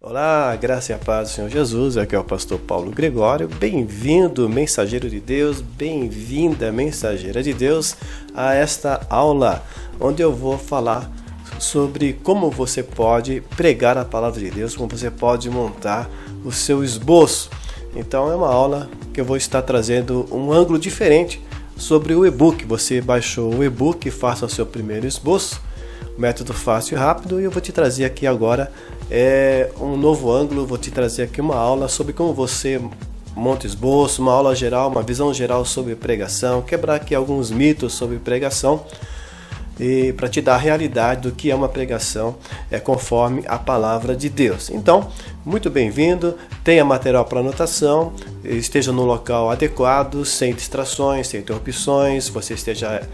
Olá, graça e a paz do Senhor Jesus, aqui é o pastor Paulo Gregório. Bem-vindo, mensageiro de Deus, bem-vinda, mensageira de Deus, a esta aula, onde eu vou falar sobre como você pode pregar a palavra de Deus, como você pode montar o seu esboço. Então é uma aula que eu vou estar trazendo um ângulo diferente sobre o e-book. Você baixou o e-book, faça o seu primeiro esboço, método fácil e rápido, e eu vou te trazer aqui agora um novo ângulo. Vou te trazer aqui uma aula sobre como você monta esboço, uma aula geral, uma visão geral sobre pregação, quebrar aqui alguns mitos sobre pregação e para te dar a realidade do que é uma pregação conforme a palavra de Deus. Então, muito bem-vindo, tenha material para anotação, esteja no local adequado, sem distrações, sem interrupções, você esteja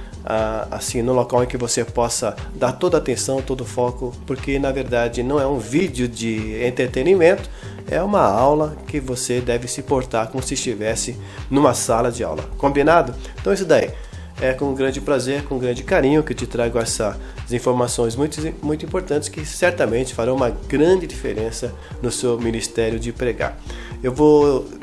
assim no local em que você possa dar toda a atenção, todo o foco, porque na verdade não é um vídeo de entretenimento, é uma aula que você deve se portar como se estivesse numa sala de aula. Combinado? Então isso daí. É com grande prazer, com grande carinho que eu te trago essas informações muito importantes que certamente farão uma grande diferença no seu ministério de pregar.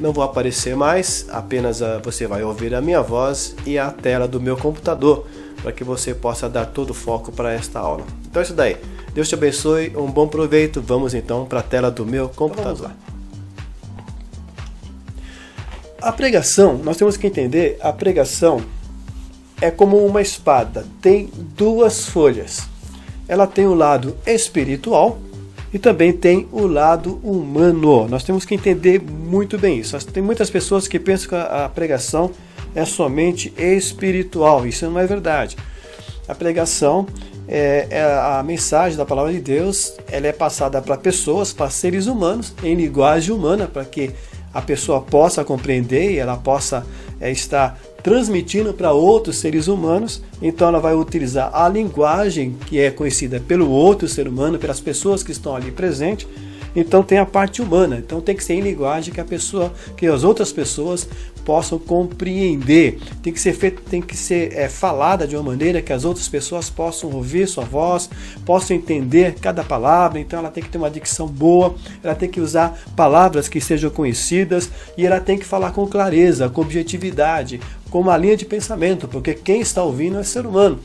Não vou aparecer mais, apenas você vai ouvir a minha voz e a tela do meu computador para que você possa dar todo o foco para esta aula. Então é isso daí. Deus te abençoe, um bom proveito. Vamos então para a tela do meu computador. A pregação, nós temos que entender, a pregação é como uma espada, tem duas folhas. Ela tem o lado espiritual e também tem o lado humano. Nós temos que entender muito bem isso. Tem muitas pessoas que pensam que a pregação é somente espiritual. Isso não é verdade. A pregação a mensagem da palavra de Deus, ela é passada para pessoas, para seres humanos, em linguagem humana, para que a pessoa possa compreender e ela possa estar transmitindo para outros seres humanos. Então ela vai utilizar a linguagem que é conhecida pelo outro ser humano, pelas pessoas que estão ali presentes. Então tem a parte humana, então tem que ser em linguagem que as outras pessoas possam compreender. Tem que ser falada de uma maneira que as outras pessoas possam ouvir sua voz, possam entender cada palavra. Então ela tem que ter uma dicção boa, ela tem que usar palavras que sejam conhecidas e ela tem que falar com clareza, com objetividade, com uma linha de pensamento, porque quem está ouvindo é ser humano.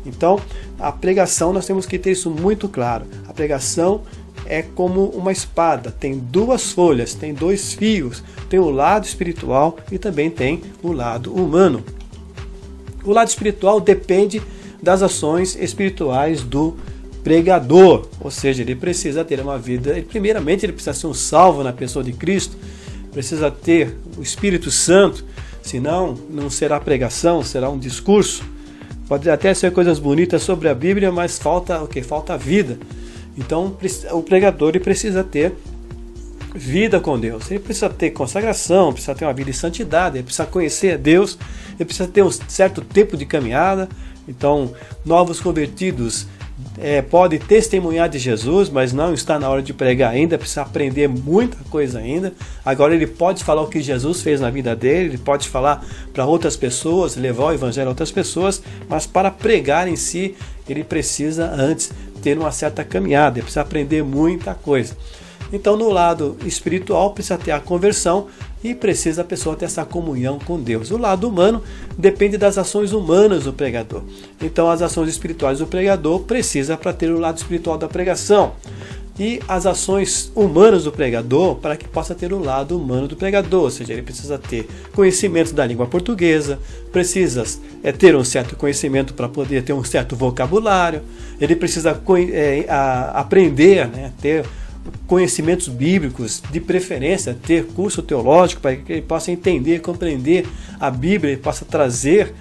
Então a pregação, nós temos que ter isso muito claro. A pregação é como uma espada, tem duas folhas, tem dois fios, tem o lado espiritual e também tem o lado humano. O lado espiritual depende das ações espirituais do pregador, ou seja, ele precisa ter uma vida, primeiramente ele precisa ser um salvo na pessoa de Cristo, precisa ter o Espírito Santo, senão não será pregação, será um discurso. Pode até ser coisas bonitas sobre a Bíblia, mas falta o quê? Falta vida. Então o pregador ele precisa ter vida com Deus, ele precisa ter consagração, precisa ter uma vida de santidade, ele precisa conhecer a Deus, ele precisa ter um certo tempo de caminhada. Então novos convertidos podem testemunhar de Jesus, mas não está na hora de pregar ainda, precisa aprender muita coisa ainda. Agora ele pode falar o que Jesus fez na vida dele, ele pode falar para outras pessoas, levar o evangelho a outras pessoas, mas para pregar em si, ele precisa antes ter uma certa caminhada, ele precisa aprender muita coisa. Então no lado espiritual precisa ter a conversão e precisa a pessoa ter essa comunhão com Deus. O lado humano depende das ações humanas do pregador. Então as ações espirituais do pregador precisa para ter o lado espiritual da pregação. E as ações humanas do pregador para que possa ter o lado humano do pregador, ou seja, ele precisa ter conhecimento da língua portuguesa, precisa ter um certo conhecimento para poder ter um certo vocabulário, ele precisa aprender, ter conhecimentos bíblicos, de preferência ter curso teológico para que ele possa entender, compreender a Bíblia e possa trazer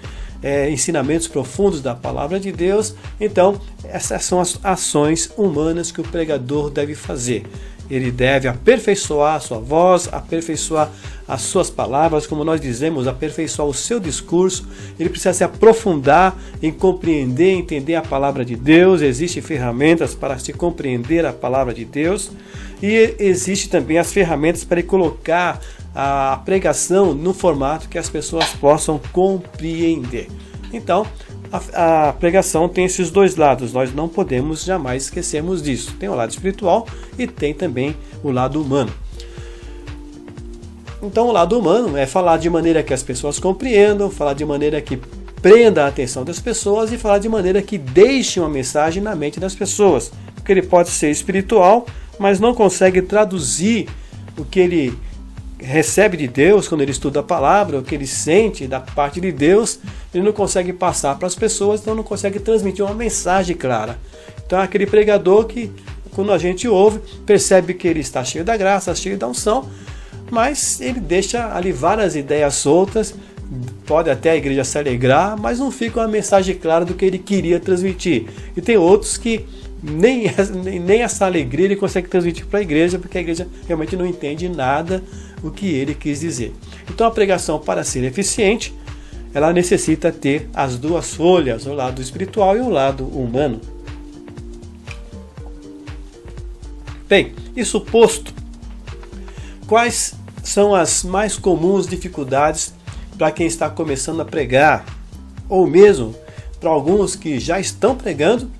ensinamentos profundos da palavra de Deus. Então essas são as ações humanas que o pregador deve fazer. Ele deve aperfeiçoar a sua voz, aperfeiçoar as suas palavras, como nós dizemos, aperfeiçoar o seu discurso. Ele precisa se aprofundar em compreender, entender a palavra de Deus. Existem ferramentas para se compreender a palavra de Deus. E existe também as ferramentas para ele colocar a pregação no formato que as pessoas possam compreender. Então, a pregação tem esses dois lados, nós não podemos jamais esquecermos disso. Tem o lado espiritual e tem também o lado humano. Então o lado humano é falar de maneira que as pessoas compreendam, falar de maneira que prenda a atenção das pessoas e falar de maneira que deixe uma mensagem na mente das pessoas. Porque ele pode ser espiritual, mas não consegue traduzir o que ele recebe de Deus quando ele estuda a palavra, o que ele sente da parte de Deus, ele não consegue passar para as pessoas, então não consegue transmitir uma mensagem clara. Então é aquele pregador que, quando a gente ouve, percebe que ele está cheio da graça, cheio da unção, mas ele deixa ali várias ideias soltas, pode até a igreja se alegrar, mas não fica uma mensagem clara do que ele queria transmitir. E tem outros que nem essa alegria ele consegue transmitir para a igreja, porque a igreja realmente não entende nada o que ele quis dizer. Então a pregação, para ser eficiente, ela necessita ter as duas folhas, o lado espiritual e o lado humano. Bem, isso posto, quais são as mais comuns dificuldades para quem está começando a pregar, ou mesmo para alguns que já estão pregando,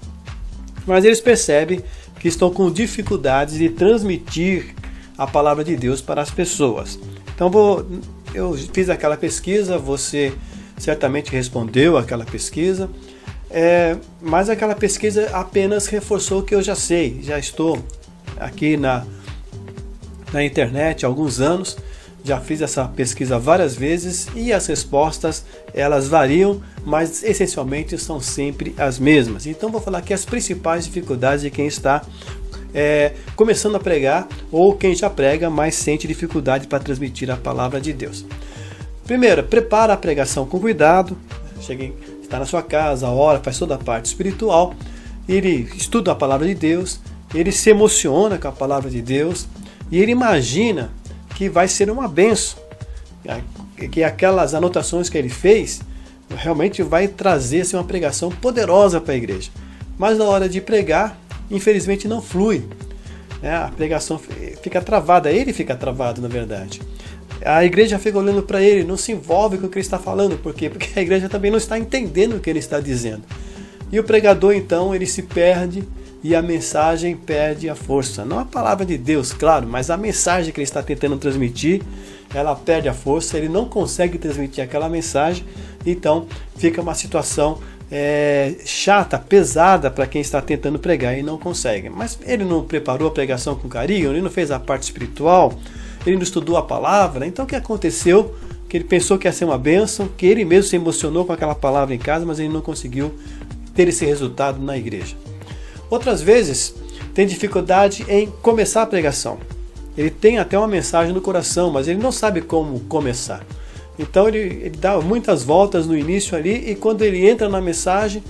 mas eles percebem que estão com dificuldades de transmitir a palavra de Deus para as pessoas. Então eu fiz aquela pesquisa, você certamente respondeu aquela pesquisa, mas aquela pesquisa apenas reforçou o que eu já sei. Já estou aqui na internet há alguns anos, já fiz essa pesquisa várias vezes e as respostas elas variam, mas essencialmente são sempre as mesmas. Então vou falar aqui as principais dificuldades de quem está começando a pregar ou quem já prega, mas sente dificuldade para transmitir a palavra de Deus. Primeiro, prepara a pregação com cuidado. Está na sua casa, ora, faz toda a parte espiritual, ele estuda a palavra de Deus, ele se emociona com a palavra de Deus e ele imagina que vai ser uma bênção, que aquelas anotações que ele fez realmente vai trazer uma pregação poderosa para a igreja. Mas na hora de pregar, infelizmente não flui, a pregação fica travada, ele fica travado na verdade. A igreja fica olhando para ele, não se envolve com o que ele está falando. Por quê? Porque a igreja também não está entendendo o que ele está dizendo. E o pregador então, ele se perde e a mensagem perde a força. Não a palavra de Deus, claro, mas a mensagem que ele está tentando transmitir, ela perde a força, ele não consegue transmitir aquela mensagem, então fica uma situação chata, pesada para quem está tentando pregar e não consegue. Mas ele não preparou a pregação com carinho, ele não fez a parte espiritual, ele não estudou a palavra. Então o que aconteceu? Que ele pensou que ia ser uma bênção, que ele mesmo se emocionou com aquela palavra em casa, mas ele não conseguiu ter esse resultado na igreja. Outras vezes, tem dificuldade em começar a pregação. Ele tem até uma mensagem no coração, mas ele não sabe como começar. Então ele dá muitas voltas no início ali, e quando ele entra na mensagem,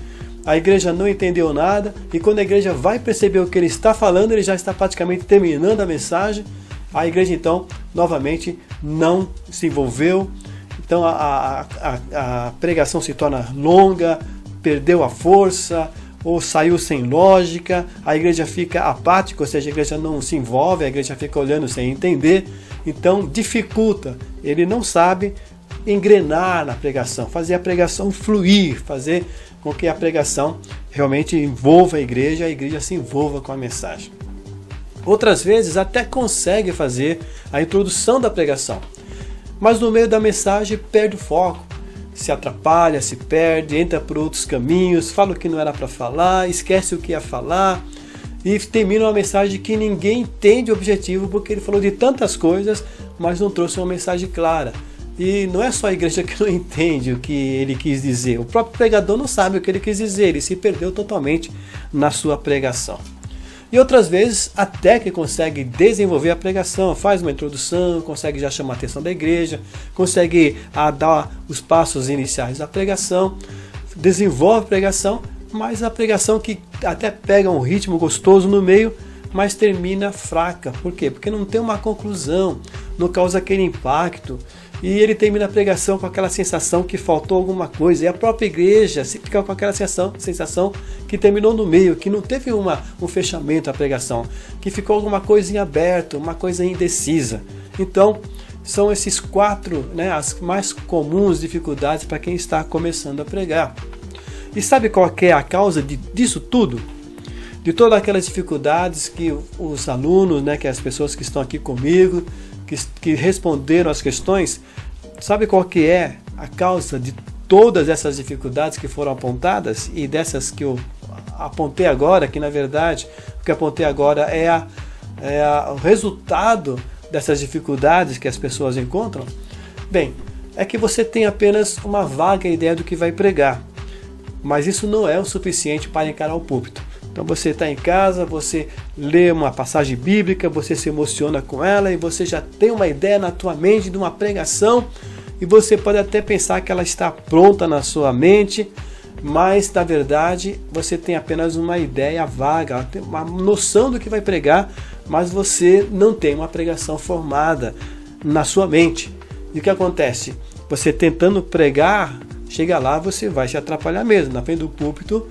a igreja não entendeu nada, e quando a igreja vai perceber o que ele está falando, ele já está praticamente terminando a mensagem. A igreja então, novamente, não se envolveu. Então a pregação se torna longa, perdeu a força, ou saiu sem lógica, a igreja fica apática, ou seja, a igreja não se envolve, a igreja fica olhando sem entender, então dificulta, ele não sabe engrenar na pregação, fazer a pregação fluir, fazer com que a pregação realmente envolva a igreja se envolva com a mensagem. Outras vezes até consegue fazer a introdução da pregação, mas no meio da mensagem perde o foco, se atrapalha, se perde, entra por outros caminhos, fala o que não era para falar, esquece o que ia falar e termina uma mensagem que ninguém entende o objetivo, porque ele falou de tantas coisas, mas não trouxe uma mensagem clara. E não é só a igreja que não entende o que ele quis dizer, o próprio pregador não sabe o que ele quis dizer, ele se perdeu totalmente na sua pregação. E outras vezes até que consegue desenvolver a pregação, faz uma introdução, consegue já chamar a atenção da igreja, consegue dar os passos iniciais da pregação, desenvolve a pregação, mas a pregação que até pega um ritmo gostoso no meio, mas termina fraca. Por quê? Porque não tem uma conclusão, não causa aquele impacto. E ele termina a pregação com aquela sensação que faltou alguma coisa. E a própria igreja fica com aquela sensação que terminou no meio, que não teve um fechamento à pregação, que ficou alguma coisa em aberto, uma coisa indecisa. Então, são esses 4, as mais comuns dificuldades para quem está começando a pregar. E sabe qual que é a causa disso tudo? De todas aquelas dificuldades que os alunos, né, que as pessoas que estão aqui comigo, que responderam as questões, sabe qual que é a causa de todas essas dificuldades que foram apontadas e dessas que eu apontei agora, que na verdade o que apontei agora é o resultado dessas dificuldades que as pessoas encontram? Bem, é que você tem apenas uma vaga ideia do que vai pregar, mas isso não é o suficiente para encarar o púlpito. Então você está em casa, você lê uma passagem bíblica, você se emociona com ela e você já tem uma ideia na tua mente de uma pregação e você pode até pensar que ela está pronta na sua mente, mas na verdade você tem apenas uma ideia vaga, tem uma noção do que vai pregar, mas você não tem uma pregação formada na sua mente. E o que acontece? Você tentando pregar, chega lá, você vai se atrapalhar mesmo, na frente do púlpito.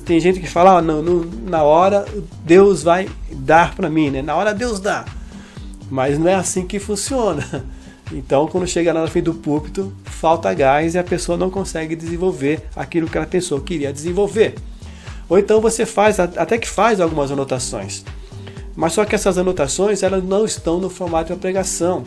Tem gente que fala, na hora Deus vai dar para mim, né? Na hora Deus dá. Mas não é assim que funciona. Então, quando chega lá na frente do púlpito, falta gás e a pessoa não consegue desenvolver aquilo que ela pensou que iria desenvolver. Ou então você faz algumas anotações. Mas só que essas anotações, elas não estão no formato de uma pregação.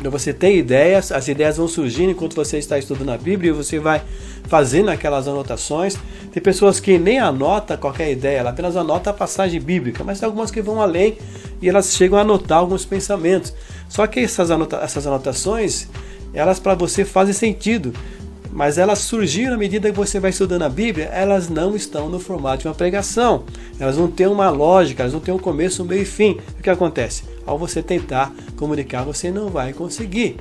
Então você tem ideias, as ideias vão surgindo enquanto você está estudando a Bíblia e você vai fazendo aquelas anotações. Tem pessoas que nem anotam qualquer ideia, ela apenas anota a passagem bíblica, mas tem algumas que vão além e elas chegam a anotar alguns pensamentos. Só que essas anotações, elas para você fazem sentido, mas elas surgiram à medida que você vai estudando a Bíblia, elas não estão no formato de uma pregação. Elas não têm uma lógica, elas não têm um começo, um meio e fim. O que acontece? Ao você tentar comunicar, você não vai conseguir.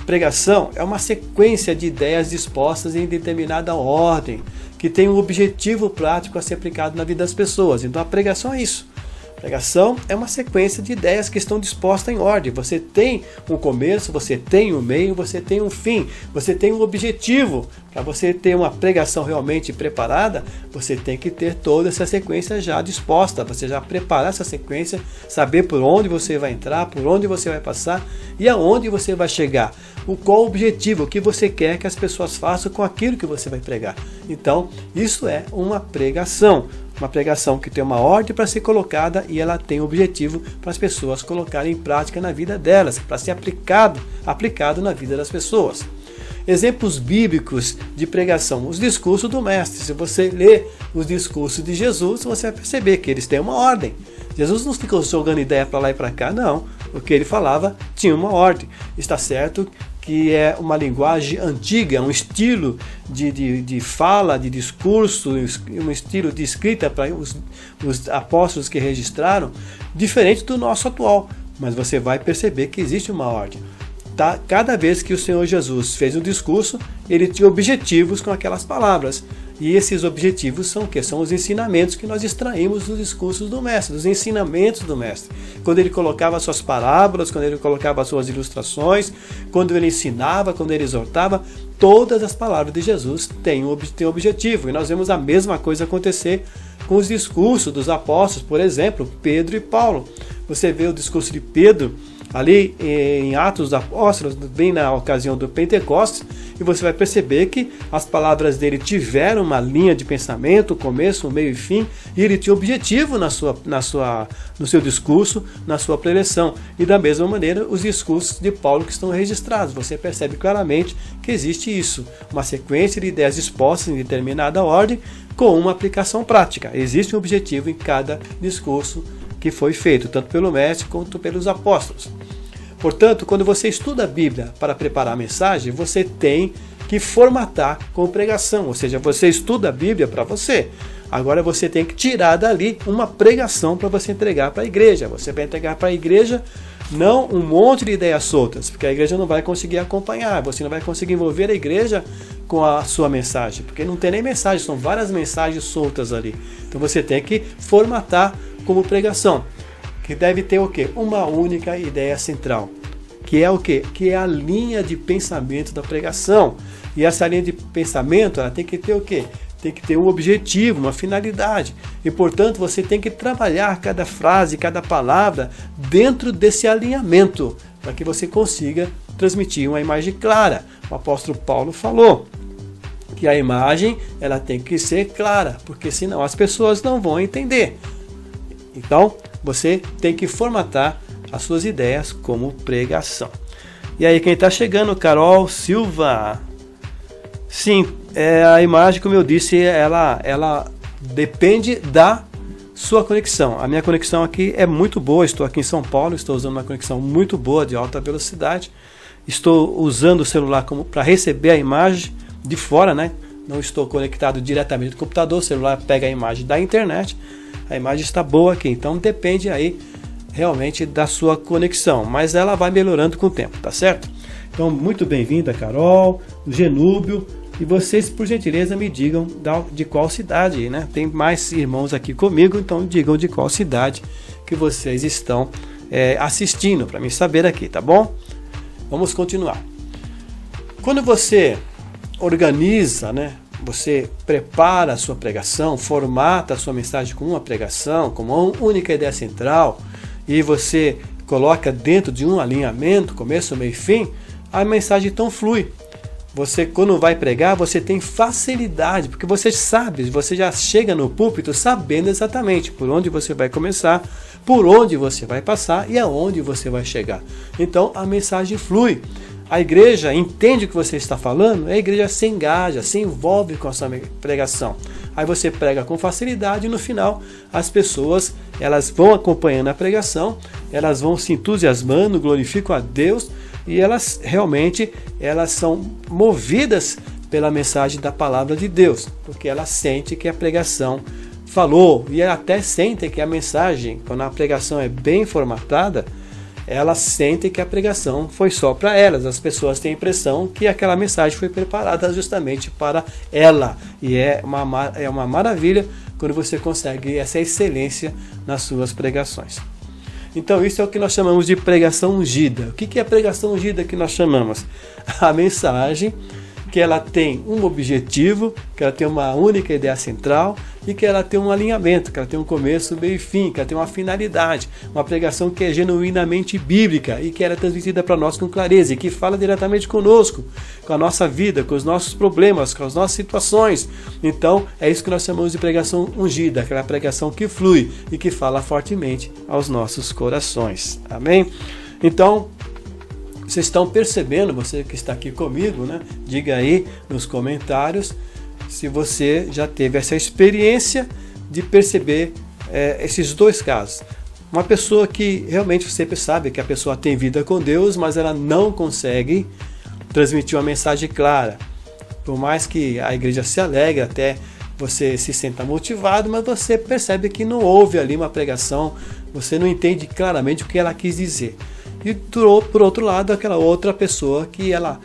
Pregação é uma sequência de ideias dispostas em determinada ordem, que tem um objetivo prático a ser aplicado na vida das pessoas. Então a pregação é isso. Pregação é uma sequência de ideias que estão dispostas em ordem. Você tem um começo, você tem um meio, você tem um fim, você tem um objetivo. Para você ter uma pregação realmente preparada, você tem que ter toda essa sequência já disposta. Você já preparar essa sequência, saber por onde você vai entrar, por onde você vai passar e aonde você vai chegar. Qual o objetivo, o que você quer que as pessoas façam com aquilo que você vai pregar. Então, isso é uma pregação. Uma pregação que tem uma ordem para ser colocada e ela tem um objetivo para as pessoas colocarem em prática na vida delas, para ser aplicado na vida das pessoas. Exemplos bíblicos de pregação, os discursos do mestre. Se você ler os discursos de Jesus, você vai perceber que eles têm uma ordem. Jesus não ficou jogando ideia para lá e para cá, não. O que ele falava tinha uma ordem. Está certo que é uma linguagem antiga, um estilo de fala, de discurso, um estilo de escrita para os apóstolos que registraram, diferente do nosso atual. Mas você vai perceber que existe uma ordem. Cada vez que o Senhor Jesus fez um discurso, ele tinha objetivos com aquelas palavras. E esses objetivos são o quê? São os ensinamentos que nós extraímos dos discursos do Mestre, dos ensinamentos do Mestre. Quando ele colocava suas parábolas, quando ele colocava suas ilustrações, quando ele ensinava, quando ele exortava, todas as palavras de Jesus têm um objetivo. E nós vemos a mesma coisa acontecer com os discursos dos apóstolos, por exemplo, Pedro e Paulo. Você vê o discurso de Pedro ali em Atos dos Apóstolos, bem na ocasião do Pentecostes, e você vai perceber que as palavras dele tiveram uma linha de pensamento, começo, meio e fim, e ele tinha objetivo no seu discurso, na sua preleção. E da mesma maneira, os discursos de Paulo que estão registrados. Você percebe claramente que existe isso, uma sequência de ideias dispostas em determinada ordem, com uma aplicação prática. Existe um objetivo em cada discurso que foi feito, tanto pelo mestre quanto pelos apóstolos. Portanto, quando você estuda a Bíblia para preparar a mensagem, você tem que formatar com pregação, ou seja, você estuda a Bíblia para você. Agora você tem que tirar dali uma pregação para você entregar para a igreja. Você vai entregar para a igreja não um monte de ideias soltas, porque a igreja não vai conseguir acompanhar, você não vai conseguir envolver a igreja com a sua mensagem, porque não tem nem mensagem, são várias mensagens soltas ali. Então você tem que formatar como pregação, que deve ter o quê? Uma única ideia central, que é o quê? Que é a linha de pensamento da pregação. E essa linha de pensamento, ela tem que ter o quê? Tem que ter um objetivo, uma finalidade. E, portanto, você tem que trabalhar cada frase, cada palavra dentro desse alinhamento, para que você consiga transmitir uma imagem clara. O apóstolo Paulo falou que a imagem ela tem que ser clara, porque senão as pessoas não vão entender. Então, você tem que formatar as suas ideias como pregação. E aí, quem está chegando? Carol Silva. Sim, a imagem, como eu disse, ela depende da sua conexão. A minha conexão aqui é muito boa. Estou aqui em São Paulo, estou usando uma conexão muito boa de alta velocidade. Estou usando o celular para receber a imagem de fora, né? Não estou conectado diretamente do computador. O celular pega a imagem da internet. A imagem está boa aqui, então depende aí realmente da sua conexão, mas ela vai melhorando com o tempo, tá certo? Então, muito bem-vinda, Carol, o Genúbio, e vocês, por gentileza, me digam de qual cidade, né? Tem mais irmãos aqui comigo, então digam de qual cidade que vocês estão assistindo, para mim saber aqui, tá bom? Vamos continuar. Quando você organiza, né? Você prepara a sua pregação, formata a sua mensagem com uma pregação, com uma única ideia central, e você coloca dentro de um alinhamento, começo, meio e fim, a mensagem então flui. Você, quando vai pregar, você tem facilidade, porque você sabe, você já chega no púlpito sabendo exatamente por onde você vai começar, por onde você vai passar e aonde você vai chegar. Então a mensagem flui. A igreja entende o que você está falando, a igreja se engaja, se envolve com a sua pregação. Aí você prega com facilidade e no final as pessoas elas vão acompanhando a pregação, elas vão se entusiasmando, glorificam a Deus e elas realmente são movidas pela mensagem da palavra de Deus, porque elas sentem que a pregação falou e até sentem que a mensagem, quando a pregação é bem formatada, elas sentem que a pregação foi só para elas. As pessoas têm a impressão que aquela mensagem foi preparada justamente para ela. E é uma maravilha quando você consegue essa excelência nas suas pregações. Então isso é o que nós chamamos de pregação ungida. O que é a pregação ungida que nós chamamos? A mensagem que ela tem um objetivo, que ela tem uma única ideia central e que ela tem um alinhamento, que ela tem um começo, meio e fim, que ela tem uma finalidade, uma pregação que é genuinamente bíblica e que ela é transmitida para nós com clareza e que fala diretamente conosco, com a nossa vida, com os nossos problemas, com as nossas situações. Então é isso que nós chamamos de pregação ungida, aquela pregação que flui e que fala fortemente aos nossos corações. Amém? Então, vocês estão percebendo, você que está aqui comigo, né? Diga aí nos comentários se você já teve essa experiência de perceber esses dois casos. Uma pessoa que realmente você sabe que a pessoa tem vida com Deus, mas ela não consegue transmitir uma mensagem clara. Por mais que a igreja se alegre, até você se senta motivado, mas você percebe que não houve ali uma pregação, você não entende claramente o que ela quis dizer. E por outro lado, aquela outra pessoa que ela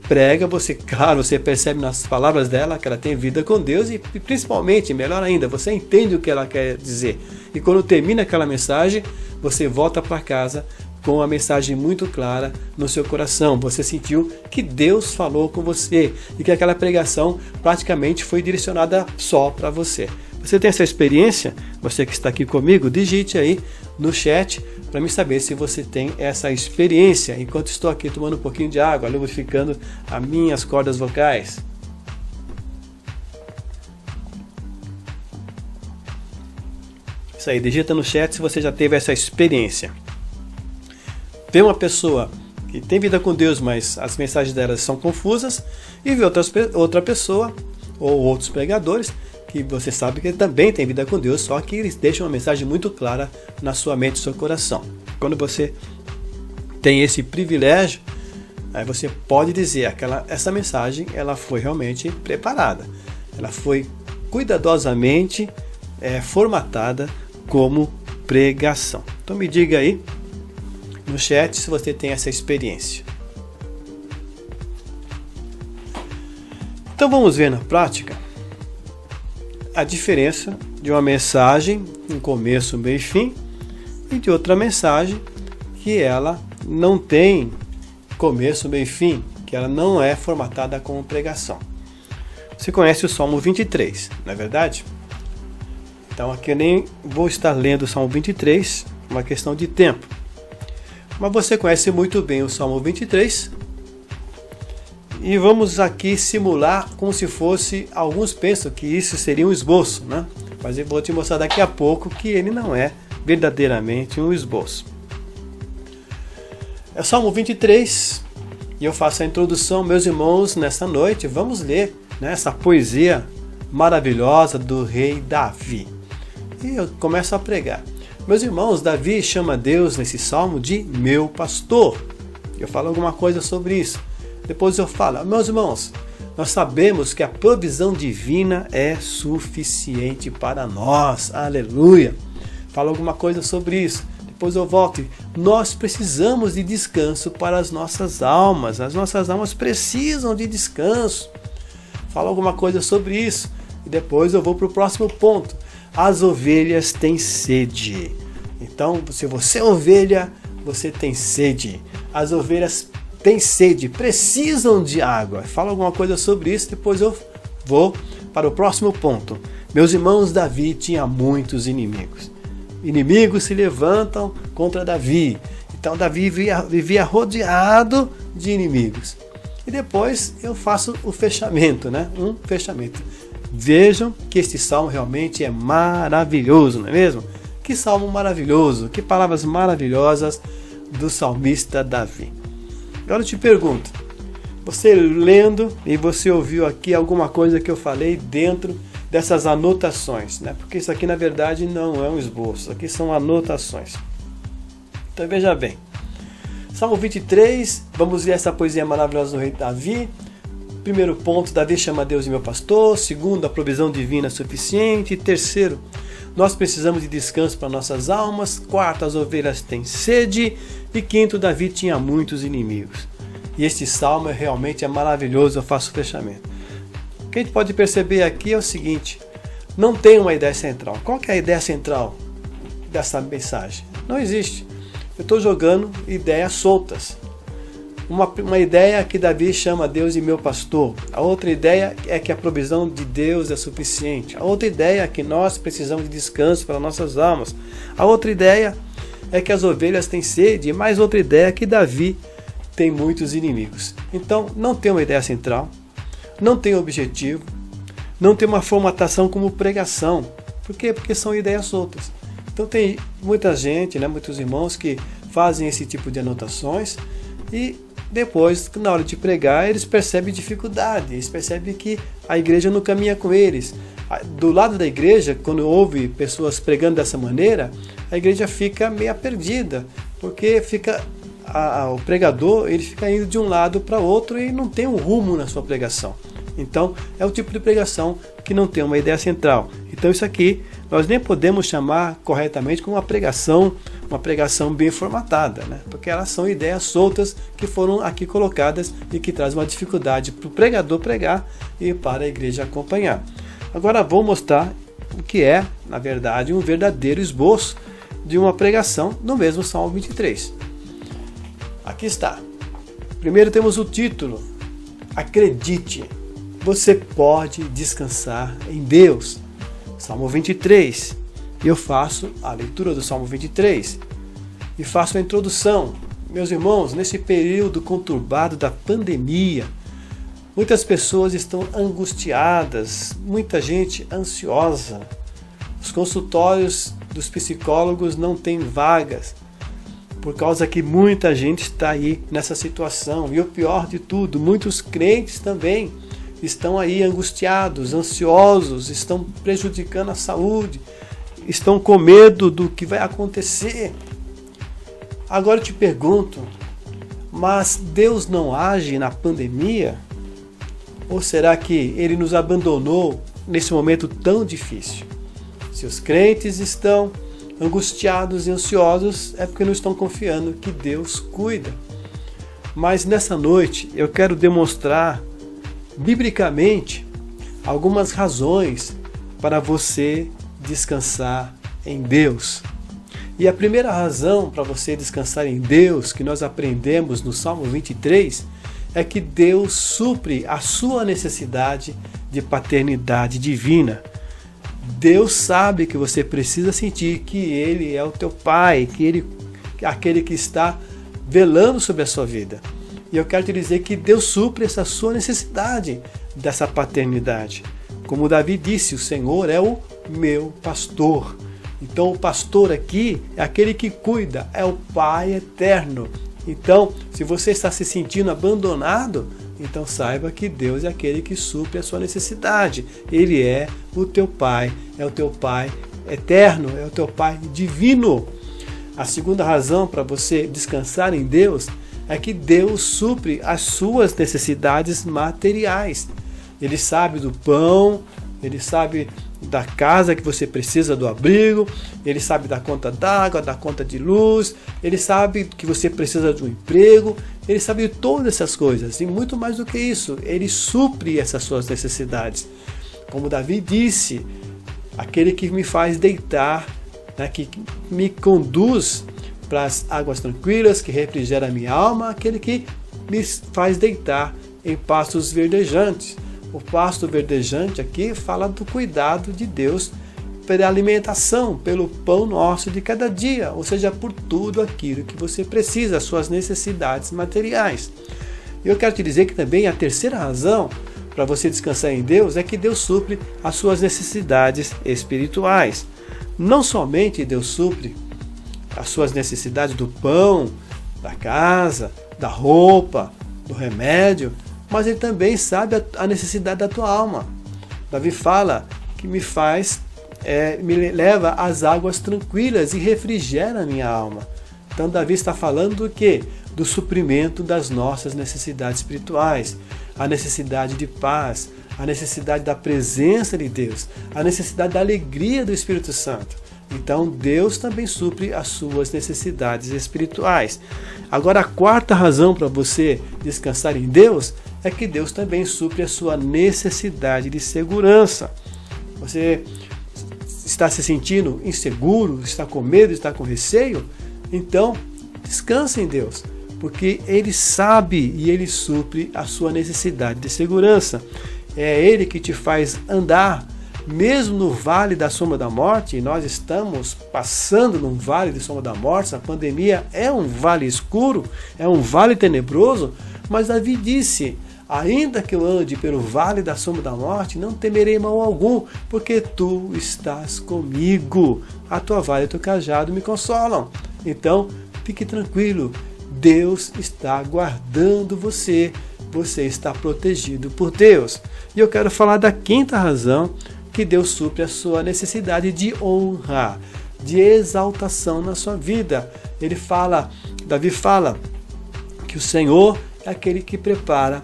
prega, você percebe nas palavras dela que ela tem vida com Deus e principalmente, melhor ainda, você entende o que ela quer dizer. E quando termina aquela mensagem, você volta para casa com a mensagem muito clara no seu coração. Você sentiu que Deus falou com você e que aquela pregação praticamente foi direcionada só para você. Você tem essa experiência? Você que está aqui comigo, digite aí no chat para me saber se você tem essa experiência, enquanto estou aqui tomando um pouquinho de água, lubrificando as minhas cordas vocais. Isso aí, digita no chat se você já teve essa experiência. Vê uma pessoa que tem vida com Deus, mas as mensagens delas são confusas, e vê outra pessoa, ou outros pregadores, que você sabe que ele também tem vida com Deus, só que eles deixam uma mensagem muito clara na sua mente e no seu coração. Quando você tem esse privilégio, aí você pode dizer essa mensagem ela foi realmente preparada, ela foi cuidadosamente formatada como pregação. Então me diga aí no chat se você tem essa experiência. Então vamos ver na prática a diferença de uma mensagem, um começo, meio e fim, e de outra mensagem que ela não tem começo, meio e fim, que ela não é formatada como pregação. Você conhece o Salmo 23, não é verdade? Então aqui eu nem vou estar lendo o Salmo 23, uma questão de tempo. Mas você conhece muito bem o Salmo 23, E vamos aqui simular como se fosse, alguns pensam que isso seria um esboço, né? Mas eu vou te mostrar daqui a pouco que ele não é verdadeiramente um esboço. É o Salmo 23, e eu faço a introdução, meus irmãos, nesta noite. Vamos ler, né, essa poesia maravilhosa do rei Davi. E eu começo a pregar. Meus irmãos, Davi chama Deus nesse salmo de meu pastor. Eu falo alguma coisa sobre isso. Depois eu falo, meus irmãos, nós sabemos que a provisão divina é suficiente para nós. Aleluia. Falo alguma coisa sobre isso. Depois eu volto. Nós precisamos de descanso para as nossas almas. As nossas almas precisam de descanso. Falo alguma coisa sobre isso. E depois eu vou para o próximo ponto. As ovelhas têm sede. Então, se você é ovelha, você tem sede. As ovelhas têm sede, precisam de água. Falo alguma coisa sobre isso, depois eu vou para o próximo ponto. Meus irmãos, Davi tinha muitos inimigos. Inimigos se levantam contra Davi. Então Davi vivia rodeado de inimigos. E depois eu faço o fechamento, né? Um fechamento. Vejam que este salmo realmente é maravilhoso, não é mesmo? Que salmo maravilhoso, que palavras maravilhosas do salmista Davi. Agora eu te pergunto, você lendo e você ouviu aqui alguma coisa que eu falei dentro dessas anotações, né? Porque isso aqui na verdade não é um esboço, isso aqui são anotações. Então veja bem, Salmo 23, vamos ver essa poesia maravilhosa do rei Davi. Primeiro ponto, Davi chama Deus de meu pastor. Segundo, a provisão divina é suficiente. Terceiro, nós precisamos de descanso para nossas almas. Quarto, as ovelhas têm sede. E quinto, Davi tinha muitos inimigos. E este salmo realmente é maravilhoso, eu faço o fechamento. O que a gente pode perceber aqui é o seguinte, não tem uma ideia central. Qual que é a ideia central dessa mensagem? Não existe. Eu estou jogando ideias soltas. Uma ideia que Davi chama Deus de meu pastor. A outra ideia é que a provisão de Deus é suficiente. A outra ideia é que nós precisamos de descanso para nossas almas. A outra ideia é que as ovelhas têm sede. E mais outra ideia é que Davi tem muitos inimigos. Então, não tem uma ideia central, não tem objetivo, não tem uma formatação como pregação. Por quê? Porque são ideias soltas. Então tem muita gente, né, muitos irmãos que fazem esse tipo de anotações e depois, na hora de pregar, eles percebem dificuldade, eles percebem que a igreja não caminha com eles. Do lado da igreja, quando houve pessoas pregando dessa maneira, a igreja fica meio perdida, porque o pregador ele fica indo de um lado para outro e não tem um rumo na sua pregação. Então, é o tipo de pregação que não tem uma ideia central. Então, isso aqui nós nem podemos chamar corretamente como uma pregação bem formatada, né? Porque elas são ideias soltas que foram aqui colocadas e que trazem uma dificuldade para o pregador pregar e para a igreja acompanhar. Agora, vou mostrar o que é, na verdade, um verdadeiro esboço de uma pregação no mesmo Salmo 23. Aqui está. Primeiro temos o título. Acredite, você pode descansar em Deus. Salmo 23. Eu faço a leitura do Salmo 23 e faço a introdução. Meus irmãos, nesse período conturbado da pandemia, muitas pessoas estão angustiadas, muita gente ansiosa. Os consultórios dos psicólogos não têm vagas, por causa que muita gente está aí nessa situação. E o pior de tudo, muitos crentes também estão aí angustiados, ansiosos, estão prejudicando a saúde, estão com medo do que vai acontecer. Agora eu te pergunto, mas Deus não age na pandemia? Ou será que Ele nos abandonou nesse momento tão difícil? Se os crentes estão angustiados e ansiosos, é porque não estão confiando que Deus cuida. Mas nessa noite eu quero demonstrar biblicamente algumas razões para você descansar em Deus. E a primeira razão para você descansar em Deus, que nós aprendemos no Salmo 23, é que Deus supre a sua necessidade de paternidade divina. Deus sabe que você precisa sentir que Ele é o teu Pai, que Ele é aquele que está velando sobre a sua vida. E eu quero te dizer que Deus supre essa sua necessidade dessa paternidade. Como Davi disse, o Senhor é o meu pastor. Então o pastor aqui é aquele que cuida, é o Pai eterno. Então, se você está se sentindo abandonado, então saiba que Deus é aquele que supre a sua necessidade. Ele é o teu Pai eterno, é o teu Pai divino. A segunda razão para você descansar em Deus é que Deus supre as suas necessidades materiais. Ele sabe do pão, Ele sabe da casa que você precisa, do abrigo, Ele sabe da conta d'água, da conta de luz, Ele sabe que você precisa de um emprego, Ele sabe de todas essas coisas. E muito mais do que isso, Ele supre essas suas necessidades. Como Davi disse, aquele que me faz deitar, né, que me conduz para as águas tranquilas, que refrigera a minha alma, aquele que me faz deitar em pastos verdejantes. O pasto verdejante aqui fala do cuidado de Deus pela alimentação, pelo pão nosso de cada dia, ou seja, por tudo aquilo que você precisa, as suas necessidades materiais. E eu quero te dizer que também a terceira razão para você descansar em Deus é que Deus supre as suas necessidades espirituais. Não somente Deus supre as suas necessidades do pão, da casa, da roupa, do remédio, mas Ele também sabe a necessidade da tua alma. Davi fala que me leva às águas tranquilas e refrigera a minha alma. Então Davi está falando do quê? Do suprimento das nossas necessidades espirituais, a necessidade de paz, a necessidade da presença de Deus, a necessidade da alegria do Espírito Santo. Então Deus também supre as suas necessidades espirituais. Agora a quarta razão para você descansar em Deus é que Deus também supre a sua necessidade de segurança. Você está se sentindo inseguro, está com medo, está com receio? Então descansa em Deus, porque Ele sabe e Ele supre a sua necessidade de segurança. É Ele que te faz andar mesmo no vale da sombra da morte. E nós estamos passando num vale de sombra da morte. A pandemia é um vale escuro, é um vale tenebroso, mas Davi disse: ainda que eu ande pelo vale da sombra da morte, não temerei mal algum, porque tu estás comigo. A tua vara e o teu cajado me consolam. Então, fique tranquilo, Deus está guardando você. Você está protegido por Deus. E eu quero falar da quinta razão que Deus supre a sua necessidade de honra, de exaltação na sua vida. Davi fala que o Senhor é aquele que prepara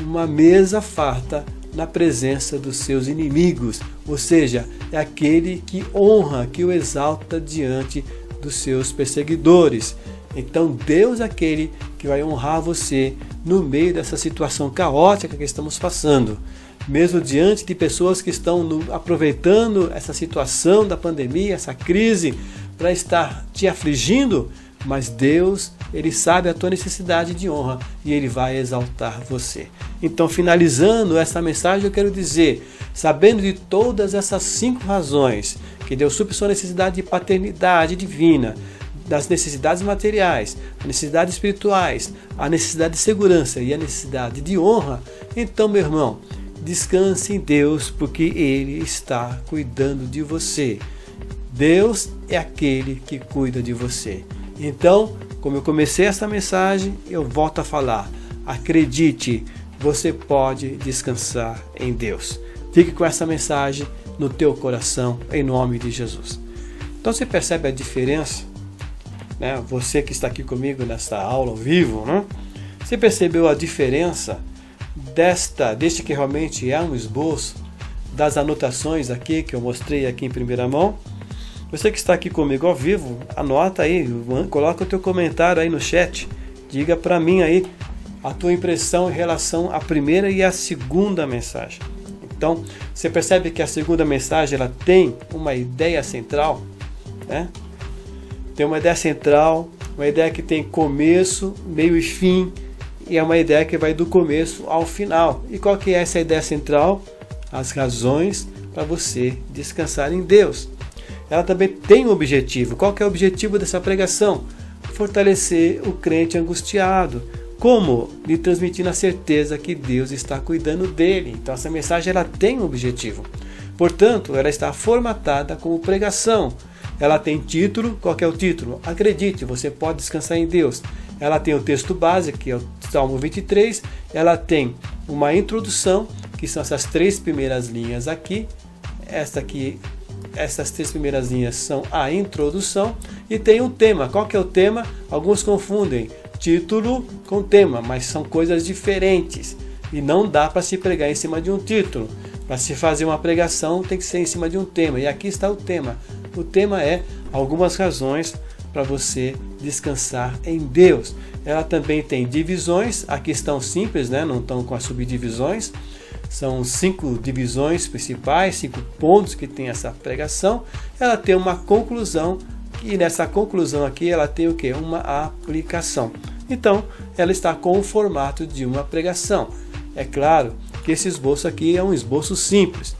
uma mesa farta na presença dos seus inimigos, ou seja, é aquele que honra, que o exalta diante dos seus perseguidores. Então Deus é aquele que vai honrar você no meio dessa situação caótica que estamos passando. Mesmo diante de pessoas que estão aproveitando essa situação da pandemia, essa crise, para estar te afligindo, mas Deus, Ele sabe a tua necessidade de honra e Ele vai exaltar você. Então, finalizando essa mensagem, eu quero dizer, sabendo de todas essas 5 razões, que Deus supre sua necessidade de paternidade divina, das necessidades materiais, as necessidades espirituais, a necessidade de segurança e a necessidade de honra, então, meu irmão, descanse em Deus, porque Ele está cuidando de você. Deus é aquele que cuida de você. Então, como eu comecei essa mensagem, eu volto a falar. Acredite, você pode descansar em Deus. Fique com essa mensagem no teu coração, em nome de Jesus. Então você percebe a diferença? Né? Você que está aqui comigo nesta aula ao vivo, né? Você percebeu a diferença deste que realmente é um esboço das anotações aqui que eu mostrei aqui em primeira mão? Você que está aqui comigo ao vivo, anota aí, coloca o teu comentário aí no chat, diga para mim aí a tua impressão em relação à primeira e à segunda mensagem. Então, você percebe que a segunda mensagem ela tem uma ideia central, né? Tem uma ideia central, uma ideia que tem começo, meio e fim, e é uma ideia que vai do começo ao final. E qual que é essa ideia central? As razões para você descansar em Deus. Ela também tem um objetivo. Qual que é o objetivo dessa pregação? Fortalecer o crente angustiado, Como? Lhe transmitindo a certeza que Deus está cuidando dele. Então essa mensagem ela tem um objetivo. Portanto, ela está formatada como pregação. Ela tem título. Qual que é o título? Acredite, você pode descansar em Deus. Ela tem o texto base, que é o Salmo 23. Ela tem uma introdução, que são essas 3 primeiras linhas aqui. Essas 3 primeiras linhas são a introdução. E tem um tema. Qual que é o tema? Alguns confundem título com tema, mas são coisas diferentes. E não dá para se pregar em cima de um título. Para se fazer uma pregação tem que ser em cima de um tema. E aqui está o tema. O tema é algumas razões para você descansar em Deus. Ela também tem divisões. Aqui estão simples, né? Não estão com as subdivisões. São 5 divisões principais, 5 pontos que tem essa pregação. Ela tem uma conclusão. E nessa conclusão aqui ela tem o quê? Uma aplicação. Então, ela está com o formato de uma pregação. É claro que esse esboço aqui é um esboço simples.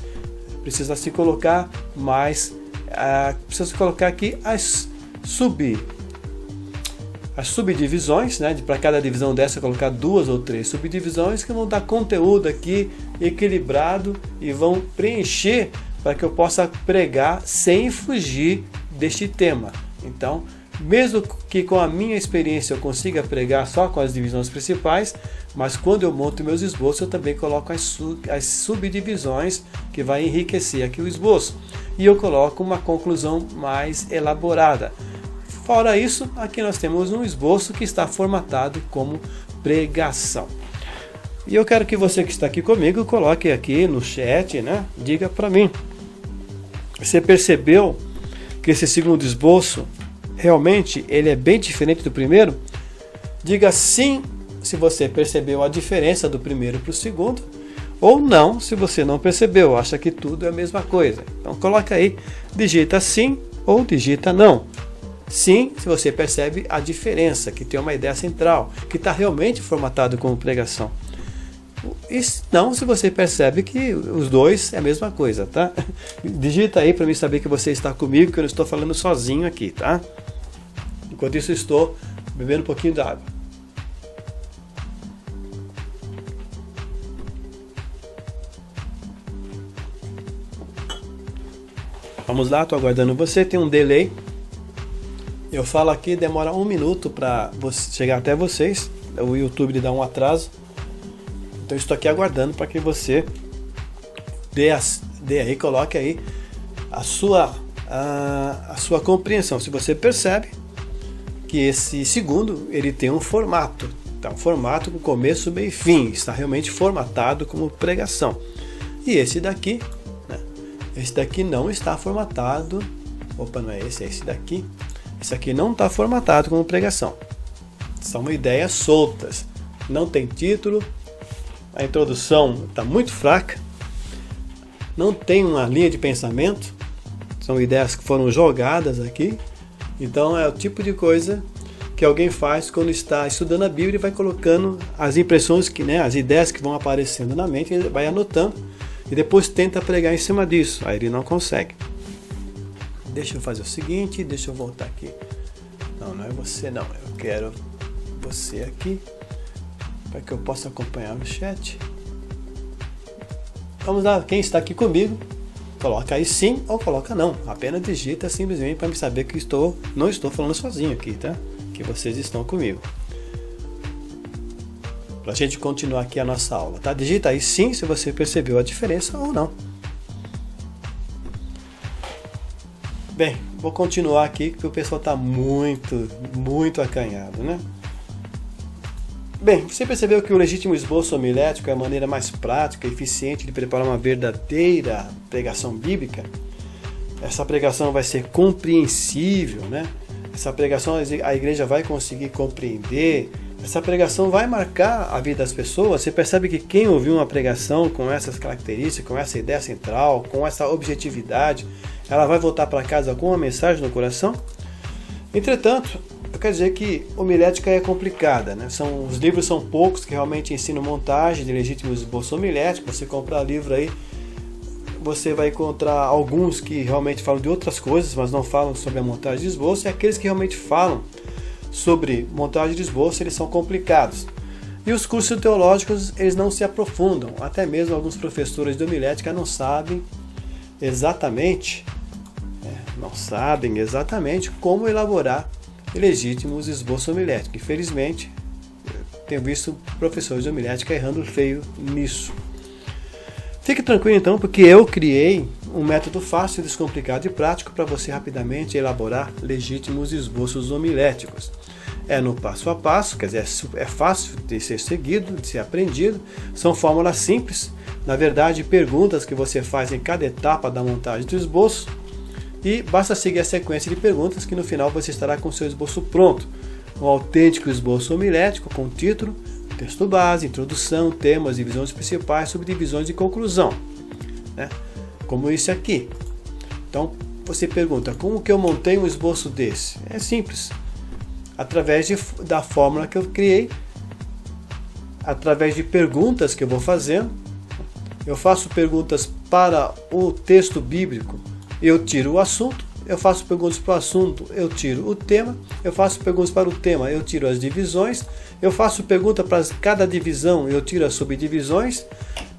Precisa se colocar mais... precisa colocar aqui as subdivisões, né? Para cada divisão dessa colocar 2 ou 3 subdivisões que vão dar conteúdo aqui equilibrado e vão preencher para que eu possa pregar sem fugir deste tema. Então, mesmo que com a minha experiência eu consiga pregar só com as divisões principais, mas quando eu monto meus esboços eu também coloco as subdivisões que vai enriquecer aqui o esboço. E eu coloco uma conclusão mais elaborada. Fora isso, aqui nós temos um esboço que está formatado como pregação. E eu quero que você que está aqui comigo coloque aqui no chat, né? Diga para mim. Você percebeu que esse segundo esboço realmente ele é bem diferente do primeiro? Diga sim se você percebeu a diferença do primeiro para o segundo, ou não se você não percebeu, acha que tudo é a mesma coisa. Então coloca aí, digita sim ou digita não. Sim, se você percebe a diferença, que tem uma ideia central, que está realmente formatado como pregação. E não, se você percebe que os dois é a mesma coisa, tá? Digita aí para mim saber que você está comigo, que eu não estou falando sozinho aqui, tá? Enquanto isso, estou bebendo um pouquinho de água. Vamos lá, estou aguardando você, tem um delay. Eu falo aqui, demora 1 minuto para chegar até vocês. O YouTube lhe dá um atraso. Então estou aqui aguardando para que você dê aí, coloque aí a sua compreensão. Se você percebe que esse segundo ele tem um formato, tá? Um formato com começo, meio e fim, está realmente formatado como pregação. E esse daqui, né? Esse daqui não está formatado. Opa, não é esse, é esse daqui. Esse aqui não está formatado como pregação. São ideias soltas. Não tem título. A introdução está muito fraca, não tem uma linha de pensamento, são ideias que foram jogadas aqui. Então é o tipo de coisa que alguém faz quando está estudando a Bíblia e vai colocando as impressões, as ideias que vão aparecendo na mente, ele vai anotando e depois tenta pregar em cima disso, aí ele não consegue. Deixa eu fazer o seguinte, deixa eu voltar aqui. Não é você não, eu quero você aqui, para que eu possa acompanhar no chat. Vamos lá, quem está aqui comigo, coloca aí sim ou coloca não. Apenas digita simplesmente para me saber que não estou falando sozinho aqui, tá? Que vocês estão comigo. Para a gente continuar aqui a nossa aula, tá? Digita aí sim se você percebeu a diferença ou não. Bem, vou continuar aqui porque o pessoal está muito acanhado, né? Bem, você percebeu que o legítimo esboço homilético é a maneira mais prática e eficiente de preparar uma verdadeira pregação bíblica? Essa pregação vai ser compreensível, né? Essa pregação a igreja vai conseguir compreender. Essa pregação vai marcar a vida das pessoas. Você percebe que quem ouviu uma pregação com essas características, com essa ideia central, com essa objetividade, ela vai voltar para casa com uma mensagem no coração? Entretanto, eu quero dizer que homilética é complicada, né? Os livros são poucos que realmente ensinam montagem de legítimo esboço homilético. Você comprar livro aí, você vai encontrar alguns que realmente falam de outras coisas, mas não falam sobre a montagem de esboço, e aqueles que realmente falam sobre montagem de esboço, eles são complicados. E os cursos teológicos, eles não se aprofundam. Até mesmo alguns professores de homilética não sabem exatamente como elaborar legítimos esboços homiléticos. Infelizmente, tenho visto professores de homilética errando feio nisso. Fique tranquilo então, porque eu criei um método fácil, descomplicado e prático para você rapidamente elaborar legítimos esboços homiléticos. É no passo a passo, quer dizer, é fácil de ser seguido, de ser aprendido. São fórmulas simples, na verdade, perguntas que você faz em cada etapa da montagem do esboço. E basta seguir a sequência de perguntas que no final você estará com o seu esboço pronto. Um autêntico esboço homilético com título, texto base, introdução, temas, divisões principais, subdivisões e conclusão. Como esse aqui. Então, você pergunta, como que eu montei um esboço desse? É simples. Através da fórmula que eu criei, através de perguntas que eu vou fazendo. Eu faço perguntas para o texto bíblico, eu tiro o assunto. Eu faço perguntas para o assunto, eu tiro o tema. Eu faço perguntas para o tema, eu tiro as divisões. Eu faço pergunta para cada divisão, eu tiro as subdivisões,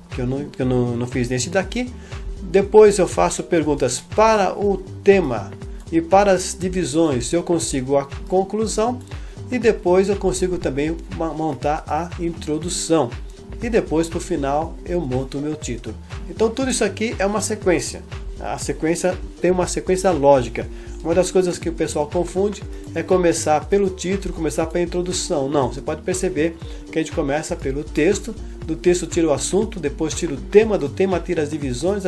que eu não fiz nesse daqui. Depois eu faço perguntas para o tema e para as divisões, eu consigo a conclusão. E depois eu consigo também montar a introdução. E depois, para o final, eu monto o meu título. Então tudo isso aqui é uma sequência. A sequência tem uma sequência lógica. Uma das coisas que o pessoal confunde é começar pelo título, começar pela introdução. Não, você pode perceber que a gente começa pelo texto, do texto tira o assunto, depois tira o tema, do tema tira as divisões,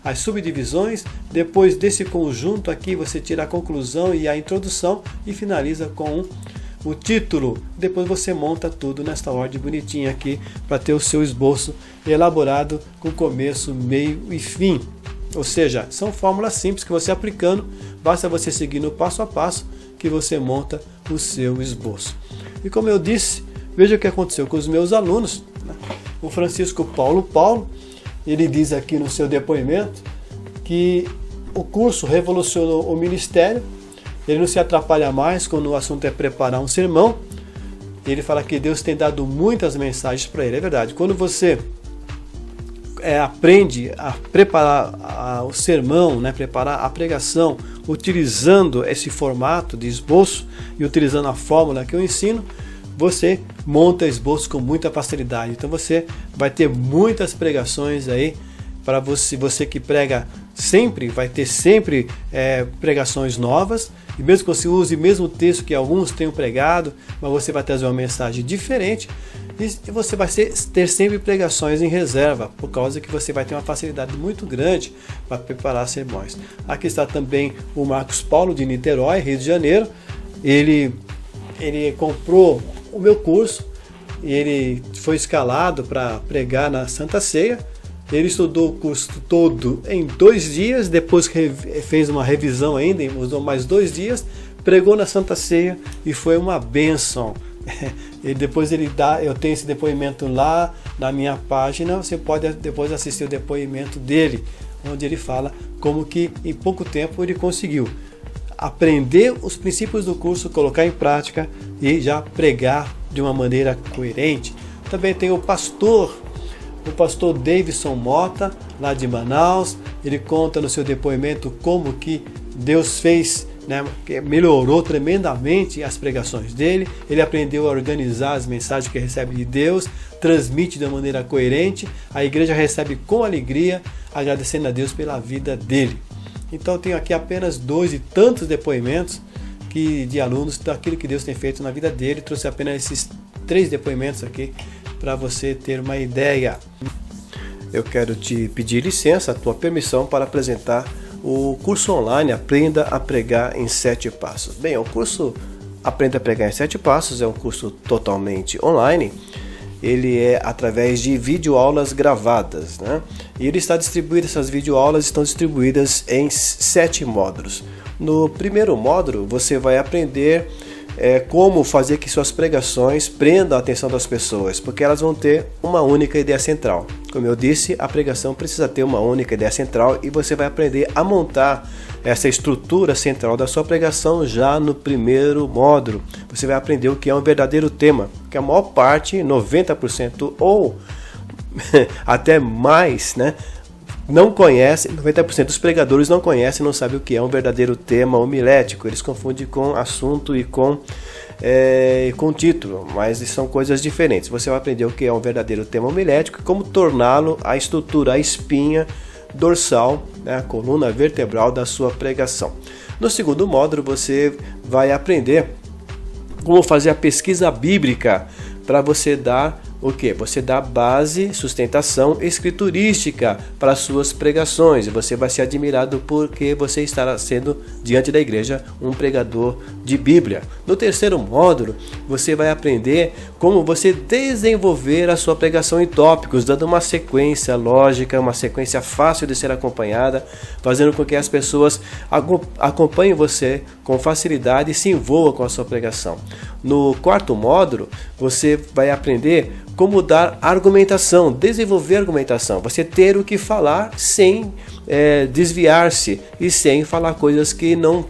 as subdivisões, depois desse conjunto aqui você tira a conclusão e a introdução e finaliza com o título. Depois você monta tudo nesta ordem bonitinha aqui para ter o seu esboço elaborado com começo, meio e fim. Ou seja, são fórmulas simples que você aplicando, basta você seguir no passo a passo que você monta o seu esboço. E como eu disse, veja o que aconteceu com os meus alunos. O Francisco Paulo, ele diz aqui no seu depoimento que o curso revolucionou o ministério, ele não se atrapalha mais quando o assunto é preparar um sermão. Ele fala que Deus tem dado muitas mensagens para ele, é verdade. Quando você aprende a preparar o sermão, preparar a pregação, utilizando esse formato de esboço e utilizando a fórmula que eu ensino, você monta esboço com muita facilidade. Então você vai ter muitas pregações aí para você que prega sempre, vai ter sempre pregações novas. E mesmo que você use o mesmo texto que alguns tenham pregado, mas você vai trazer uma mensagem diferente. E você vai ter sempre pregações em reserva, por causa que você vai ter uma facilidade muito grande para preparar sermões. Aqui está também o Marcos Paulo de Niterói, Rio de Janeiro. Ele comprou o meu curso e ele foi escalado para pregar na Santa Ceia. Ele estudou o curso todo em 2 dias, depois que fez uma revisão ainda, usou mais 2 dias, pregou na Santa Ceia e foi uma bênção. E depois eu tenho esse depoimento lá na minha página, você pode depois assistir o depoimento dele, onde ele fala como que em pouco tempo ele conseguiu aprender os princípios do curso, colocar em prática e já pregar de uma maneira coerente. Também tem o pastor Davidson Mota, lá de Manaus. Ele conta no seu depoimento como que Deus fez, que melhorou tremendamente as pregações dele. Ele aprendeu a organizar as mensagens que recebe de Deus, transmite de uma maneira coerente, a igreja recebe com alegria, agradecendo a Deus pela vida dele. Então eu tenho aqui apenas 2 e tantos depoimentos de alunos daquilo que Deus tem feito na vida dele. Trouxe apenas esses 3 depoimentos aqui para você ter uma ideia. Eu quero te pedir licença, a tua permissão para apresentar o curso online Aprenda a Pregar em 7 Passos. Bem, o curso Aprenda a Pregar em 7 Passos é um curso totalmente online. Ele é através de videoaulas gravadas, E ele está distribuído, essas videoaulas estão distribuídas em 7 módulos. No primeiro módulo, você vai aprender como fazer que suas pregações prendam a atenção das pessoas, porque elas vão ter uma única ideia central. Como eu disse, a pregação precisa ter uma única ideia central e você vai aprender a montar essa estrutura central da sua pregação já no primeiro módulo. Você vai aprender o que é um verdadeiro tema, porque a maior parte, 90% ou até mais, né, não conhece, 90% dos pregadores não conhecem, não sabem o que é um verdadeiro tema homilético. Eles confundem com assunto e com título, mas são coisas diferentes. Você vai aprender o que é um verdadeiro tema homilético e como torná-lo a estrutura, a espinha dorsal, né, a coluna vertebral da sua pregação. No segundo módulo, você vai aprender como fazer a pesquisa bíblica para você dar o quê? Você dá base, sustentação escriturística para as suas pregações. E você vai ser admirado porque você estará sendo, diante da igreja, um pregador de Bíblia. No terceiro módulo, você vai aprender como você desenvolver a sua pregação em tópicos, dando uma sequência lógica, uma sequência fácil de ser acompanhada, fazendo com que as pessoas acompanhem você com facilidade e se envolvam com a sua pregação. No quarto módulo, você vai aprender como dar argumentação, desenvolver argumentação. Você ter o que falar sem desviar-se e sem falar coisas que não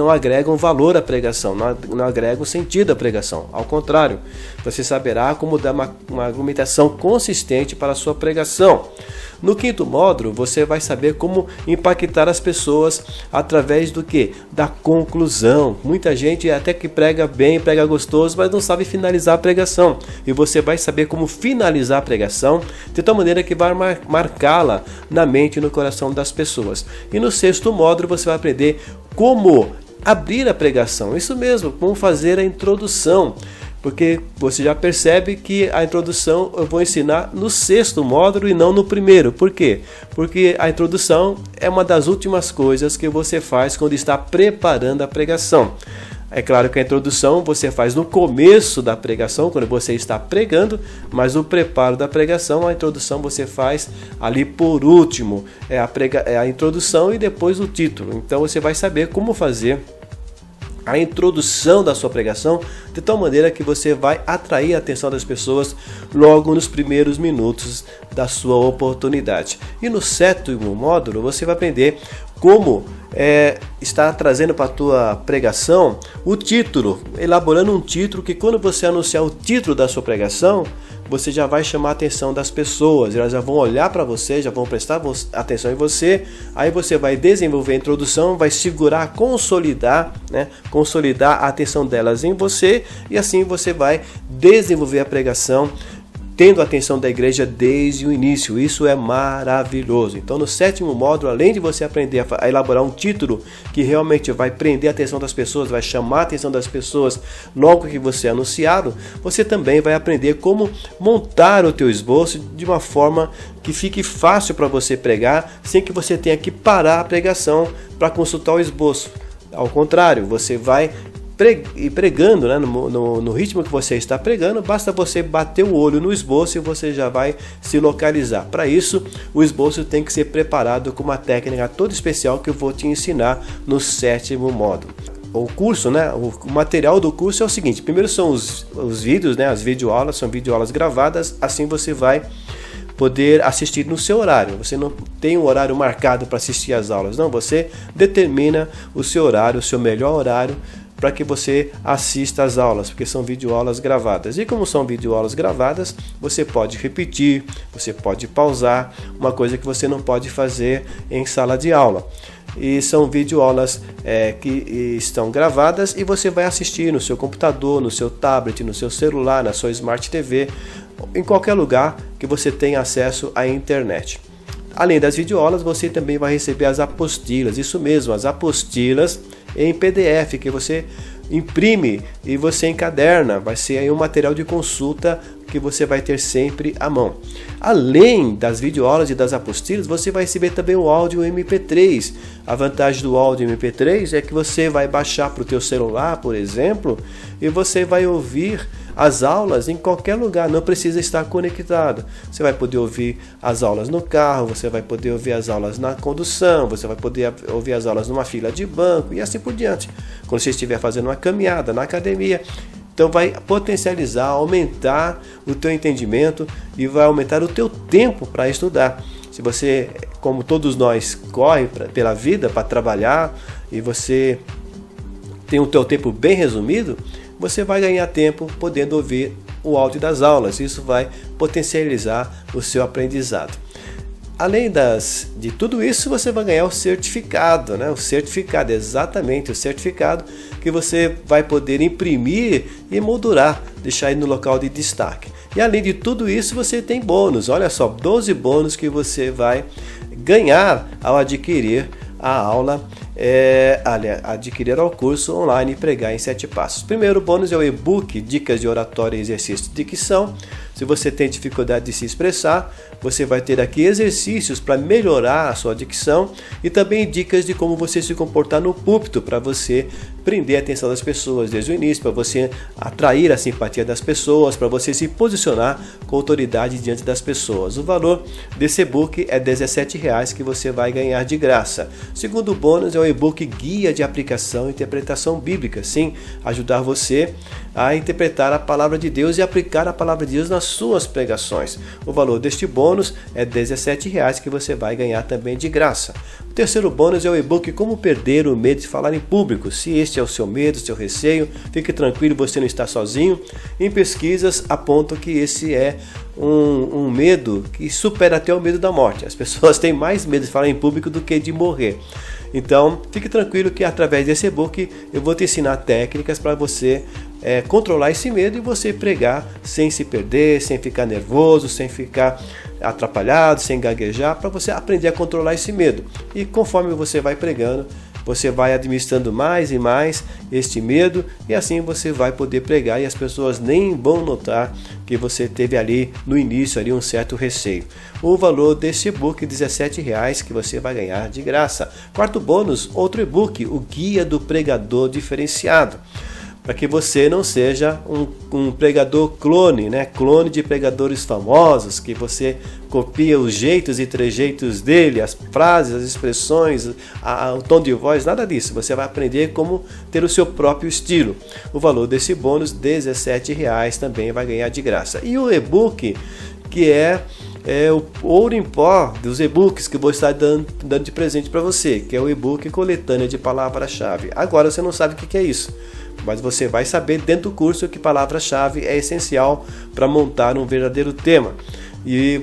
agregam valor à pregação, não agregam sentido à pregação. Ao contrário, você saberá como dar uma argumentação consistente para a sua pregação. No quinto módulo, você vai saber como impactar as pessoas através do quê? Da conclusão. Muita gente até que prega bem, prega gostoso, mas não sabe finalizar a pregação. E você vai saber como finalizar a pregação de tal maneira que vai marcá-la na mente e no coração das pessoas. E no sexto módulo, você vai aprender como abrir a pregação. Isso mesmo, como fazer a introdução. Porque você já percebe que a introdução eu vou ensinar no sexto módulo e não no primeiro. Por quê? Porque a introdução é uma das últimas coisas que você faz quando está preparando a pregação. É claro que a introdução você faz no começo da pregação, quando você está pregando, mas o preparo da pregação, a introdução você faz ali por último. É a introdução e depois o título. Então você vai saber como fazer a introdução da sua pregação de tal maneira que você vai atrair a atenção das pessoas logo nos primeiros minutos da sua oportunidade. E no sétimo módulo você vai aprender como está trazendo para a tua pregação o título, elaborando um título que quando você anunciar o título da sua pregação, você já vai chamar a atenção das pessoas, elas já vão olhar para você, já vão prestar atenção em você, aí você vai desenvolver a introdução, vai segurar, consolidar a atenção delas em você, e assim você vai desenvolver a pregação tendo a atenção da igreja desde o início. Isso é maravilhoso. Então no sétimo módulo, além de você aprender a elaborar um título que realmente vai prender a atenção das pessoas, vai chamar a atenção das pessoas logo que você anunciá-lo, você também vai aprender como montar o teu esboço de uma forma que fique fácil para você pregar, sem que você tenha que parar a pregação para consultar o esboço. Ao contrário, você vai pregando, né, no ritmo que você está pregando, basta você bater o olho no esboço e você já vai se localizar. Para isso, o esboço tem que ser preparado com uma técnica toda especial que eu vou te ensinar no sétimo módulo. O curso, né, o material do curso é o seguinte: primeiro são os vídeos, né, as videoaulas, são videoaulas gravadas, assim você vai poder assistir no seu horário. Você não tem um horário marcado para assistir às aulas, não, você determina o seu horário, o seu melhor horário, para que você assista às aulas, porque são videoaulas gravadas. E como são videoaulas gravadas, você pode repetir, você pode pausar, uma coisa que você não pode fazer em sala de aula. E são videoaulas que estão gravadas e você vai assistir no seu computador, no seu tablet, no seu celular, na sua Smart TV, em qualquer lugar que você tenha acesso à internet. Além das videoaulas, você também vai receber as apostilas, isso mesmo, as apostilas em PDF, que você imprime e você encaderna. Vai ser aí um material de consulta que você vai ter sempre à mão. Além das videoaulas e das apostilas, você vai receber também o áudio MP3. A vantagem do áudio MP3 é que você vai baixar para o teu celular, por exemplo, e você vai ouvir as aulas em qualquer lugar, não precisa estar conectado. Você vai poder ouvir as aulas no carro, você vai poder ouvir as aulas na condução, você vai poder ouvir as aulas numa fila de banco e assim por diante. Quando você estiver fazendo uma caminhada na academia, então vai potencializar, aumentar o teu entendimento e vai aumentar o teu tempo para estudar. Se você, como todos nós, corre pela vida para trabalhar e você tem o teu tempo bem resumido, você vai ganhar tempo podendo ouvir o áudio das aulas. Isso vai potencializar o seu aprendizado. Além de tudo isso, você vai ganhar o certificado, né? O certificado, exatamente o certificado que você vai poder imprimir e moldurar, deixar aí no local de destaque. E além de tudo isso, você tem bônus. Olha só, 12 bônus que você vai ganhar ao adquirir a aula, adquirir o curso online Pregar em 7 Passos. Primeiro bônus é o e-book Dicas de Oratória e Exercício de Dicção. Se você tem dificuldade de se expressar, você vai ter aqui exercícios para melhorar a sua dicção e também dicas de como você se comportar no púlpito para você prender a atenção das pessoas desde o início, para você atrair a simpatia das pessoas, para você se posicionar com autoridade diante das pessoas. O valor desse e-book é R$17 que você vai ganhar de graça. O segundo bônus é o e-book Guia de Aplicação e Interpretação Bíblica. Sim, ajudar você a interpretar a palavra de Deus e aplicar a palavra de Deus nas suas pregações. O valor deste bônus é R$17 que você vai ganhar também de graça. O terceiro bônus é o e-book Como Perder o Medo de Falar em Público. Se este é o seu medo, o seu receio, fique tranquilo, você não está sozinho. Em pesquisas apontam que esse é um medo que supera até o medo da morte. As pessoas têm mais medo de falar em público do que de morrer. Então, fique tranquilo que através desse e-book eu vou te ensinar técnicas para você controlar esse medo e você pregar sem se perder, sem ficar nervoso, sem ficar atrapalhado, sem gaguejar, para você aprender a controlar esse medo. E conforme você vai pregando, você vai administrando mais e mais este medo e assim você vai poder pregar e as pessoas nem vão notar que você teve ali no início ali um certo receio. O valor desse e-book é R$17 que você vai ganhar de graça. Quarto bônus, outro e-book, o Guia do Pregador Diferenciado. Para que você não seja um pregador clone, né? Clone de pregadores famosos, que você copia os jeitos e trejeitos dele, as frases, as expressões, o tom de voz, nada disso. Você vai aprender como ter o seu próprio estilo. O valor desse bônus, R$17, também vai ganhar de graça. E o e-book, que é o ouro em pó dos e-books que eu vou estar dando de presente para você, que é o e-book Coletânea de Palavra-Chave. Agora você não sabe o que é isso, mas você vai saber dentro do curso que palavra-chave é essencial para montar um verdadeiro tema. E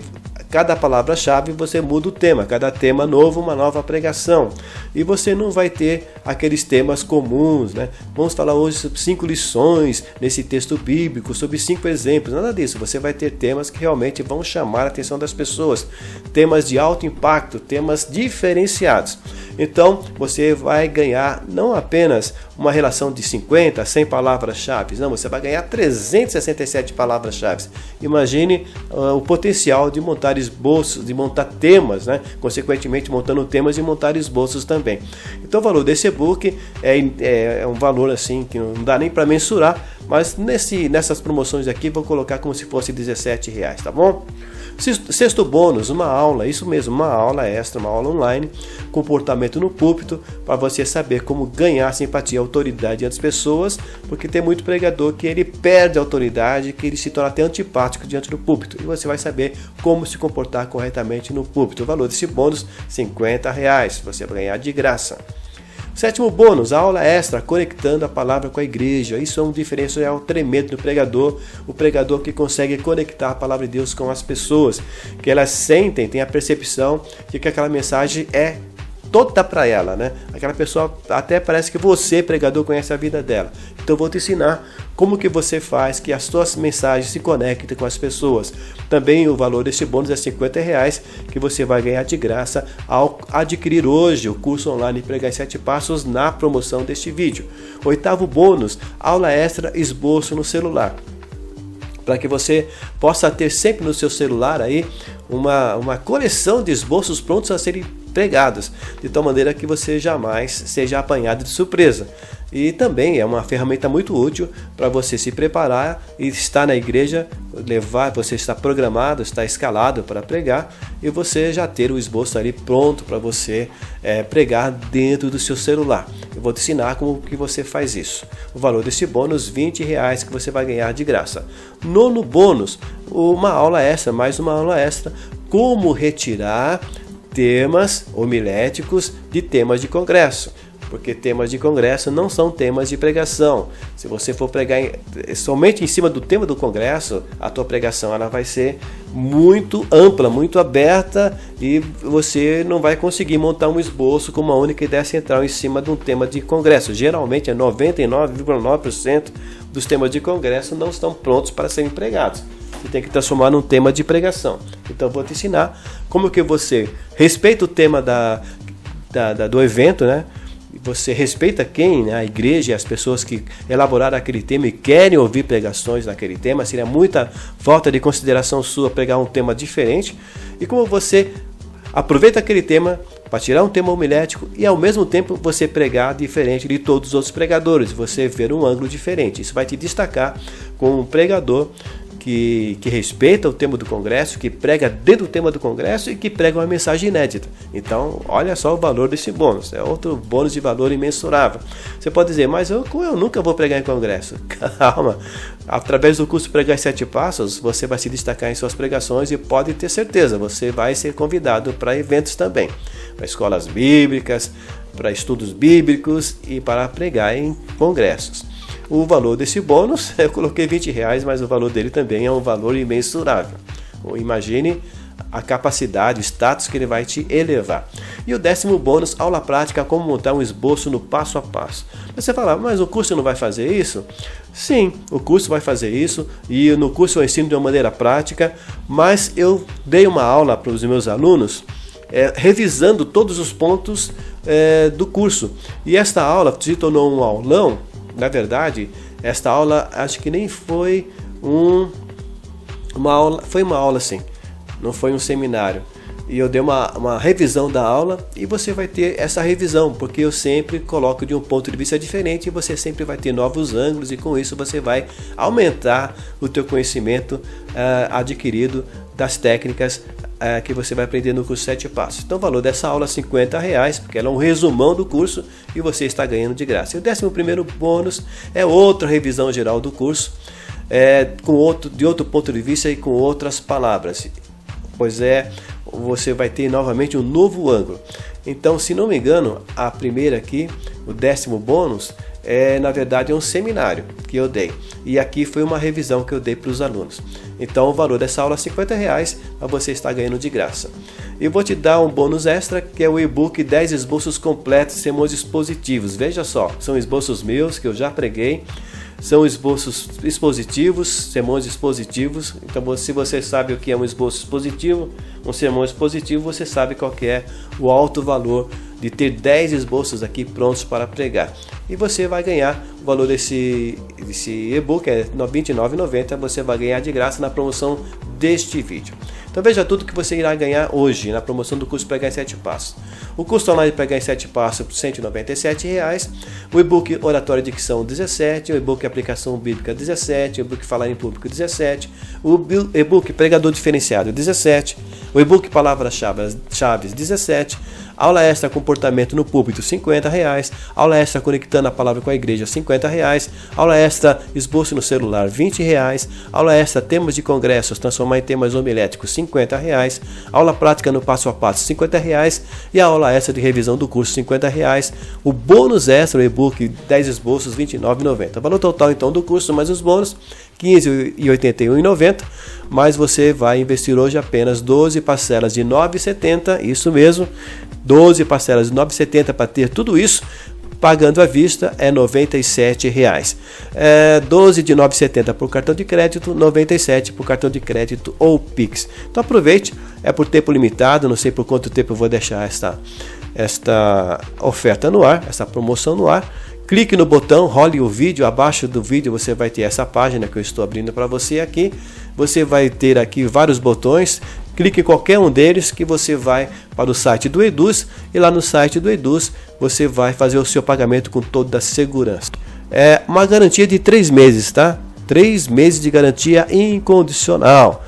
cada palavra-chave você muda o tema, cada tema novo, uma nova pregação. E você não vai ter aqueles temas comuns, né? Vamos falar hoje sobre 5 lições nesse texto bíblico, sobre 5 exemplos, nada disso. Você vai ter temas que realmente vão chamar a atenção das pessoas, temas de alto impacto, temas diferenciados. Então você vai ganhar não apenas uma relação de 50 a 100 palavras-chave, não, você vai ganhar 367 palavras-chave. Imagine o potencial de montar esboços, de montar temas, né? Consequentemente montando temas e montar esboços também. Então o valor desse e-book é um valor assim que não dá nem para mensurar, mas nessas promoções aqui vou colocar como se fosse R$17, tá bom? Sexto bônus, uma aula, isso mesmo, uma aula extra, uma aula online, comportamento no púlpito, para você saber como ganhar simpatia e autoridade diante das pessoas, porque tem muito pregador que ele perde a autoridade, que ele se torna até antipático diante do púlpito, e você vai saber como se comportar corretamente no púlpito. O valor desse bônus, R$50, você vai ganhar de graça. Sétimo bônus, a aula extra, conectando a palavra com a igreja. Isso é um diferencial tremendo do pregador, o pregador que consegue conectar a palavra de Deus com as pessoas, que elas sentem, têm a percepção de que aquela mensagem é toda para ela, né? Aquela pessoa até parece que você, pregador, conhece a vida dela. Então eu vou te ensinar como que você faz que as suas mensagens se conectem com as pessoas. Também o valor deste bônus é R$50 que você vai ganhar de graça ao adquirir hoje o curso online Pregar em 7 Passos na promoção deste vídeo. Oitavo bônus, aula extra esboço no celular. Para que você possa ter sempre no seu celular aí uma coleção de esboços prontos a serem pregados, de tal maneira que você jamais seja apanhado de surpresa. E também é uma ferramenta muito útil para você se preparar e estar na igreja, você está programado, está escalado para pregar e você já ter o esboço ali pronto para você pregar dentro do seu celular. Eu vou te ensinar como que você faz isso. O valor desse bônus, R$20 que você vai ganhar de graça. Nono bônus, uma aula extra, mais uma aula extra, como retirar temas homiléticos de temas de congresso. porque temas de congresso não são temas de pregação. Se você for pregar somente em cima do tema do congresso, a tua pregação ela vai ser muito ampla, muito aberta, e você não vai conseguir montar um esboço com uma única ideia central em cima de um tema de congresso. Geralmente, 99,9% dos temas de congresso não estão prontos para serem pregados. Você tem que transformar num tema de pregação. Então, eu vou te ensinar como que você respeita o tema do evento, né? Você respeita quem, né? A igreja e as pessoas que elaboraram aquele tema e querem ouvir pregações naquele tema. Seria muita falta de consideração sua pregar um tema diferente. E como você aproveita aquele tema para tirar um tema homilético e ao mesmo tempo você pregar diferente de todos os outros pregadores. Você ver um ângulo diferente. Isso vai te destacar como um pregador que respeita o tema do congresso, que prega dentro do tema do congresso e que prega uma mensagem inédita. Então, olha só o valor desse bônus. É outro bônus de valor imensurável. Você pode dizer, mas eu nunca vou pregar em congresso. Calma. Através do curso Pregar em 7 Passos, você vai se destacar em suas pregações e pode ter certeza, você vai ser convidado para eventos também. Para escolas bíblicas, para estudos bíblicos e para pregar em congressos. O valor desse bônus, eu coloquei R$20, mas o valor dele também é um valor imensurável. Imagine a capacidade, o status que ele vai te elevar. E o 10º bônus, aula prática, como montar um esboço no passo a passo. Você fala, mas o curso não vai fazer isso? Sim, o curso vai fazer isso, e no curso eu ensino de uma maneira prática, mas eu dei uma aula para os meus alunos, revisando todos os pontos do curso. E esta aula se tornou um aulão. Na verdade, esta aula acho que nem foi uma aula, foi uma aula sim, não foi um seminário. E eu dei uma revisão da aula e você vai ter essa revisão, porque eu sempre coloco de um ponto de vista diferente e você sempre vai ter novos ângulos e com isso você vai aumentar o teu conhecimento adquirido das técnicas que você vai aprender no curso 7 Passos. Então o valor dessa aula é R$50, porque ela é um resumão do curso e você está ganhando de graça. E o 11º bônus é outra revisão geral do curso, de outro ponto de vista e com outras palavras. Pois você vai ter novamente um novo ângulo. Então, se não me engano, a primeira aqui, o 10º bônus, na verdade é um seminário que eu dei. E aqui foi uma revisão que eu dei para os alunos. Então o valor dessa aula é R$50, mas você está ganhando de graça. E vou te dar um bônus extra, que é o e-book 10 esboços completos, sermões expositivos. Veja só, são esboços meus que eu já preguei. São esboços expositivos, sermões expositivos. Então, se você sabe o que é um esboço expositivo, um sermão expositivo, você sabe qual que é o alto valor de ter 10 esboços aqui prontos para pregar. E você vai ganhar o valor desse e-book, é R$ 29,90, você vai ganhar de graça na promoção deste vídeo. Então veja tudo que você irá ganhar hoje na promoção do curso Pregar em 7 Passos. O curso online Pregar em 7 Passos por R$ 197,00, o e-book Oratória e Dicção 17, o e-book Aplicação Bíblica 17, o e-book Falar em Público 17, o e-book Pregador Diferenciado 17, o e-book Palavras-Chave 17, aula extra Comportamento no Púlpito R$ 50,00, aula extra Conectando a Palavra com a Igreja R$ 50,00, aula extra Esboço no Celular R$ 20,00, aula extra Temas de Congressos, transformar em temas homiléticos R$ 50,00, aula prática no passo a passo R$ 50,00 e a aula extra de revisão do curso R$ 50,00, o bônus extra, o e-book 10 esboços R$ 29,90. O valor total então do curso mais os bônus R$ 15,81,90, mas você vai investir hoje apenas 12 parcelas de R$ 9,70, isso mesmo, 12 parcelas de R$ 9,70 para ter tudo isso, pagando à vista é R$ 97,00. 12 de R$ 9,70 por cartão de crédito, R$ 97,00 por cartão de crédito ou Pix. Então aproveite, é por tempo limitado, não sei por quanto tempo eu vou deixar esta oferta no ar, essa promoção no ar. Clique no botão, role o vídeo, abaixo do vídeo você vai ter essa página que eu estou abrindo para você aqui. Você vai ter aqui vários botões, clique em qualquer um deles que você vai para o site do Eduz e lá no site do Eduz você vai fazer o seu pagamento com toda a segurança. É uma garantia de 3 meses, tá? 3 meses de garantia incondicional.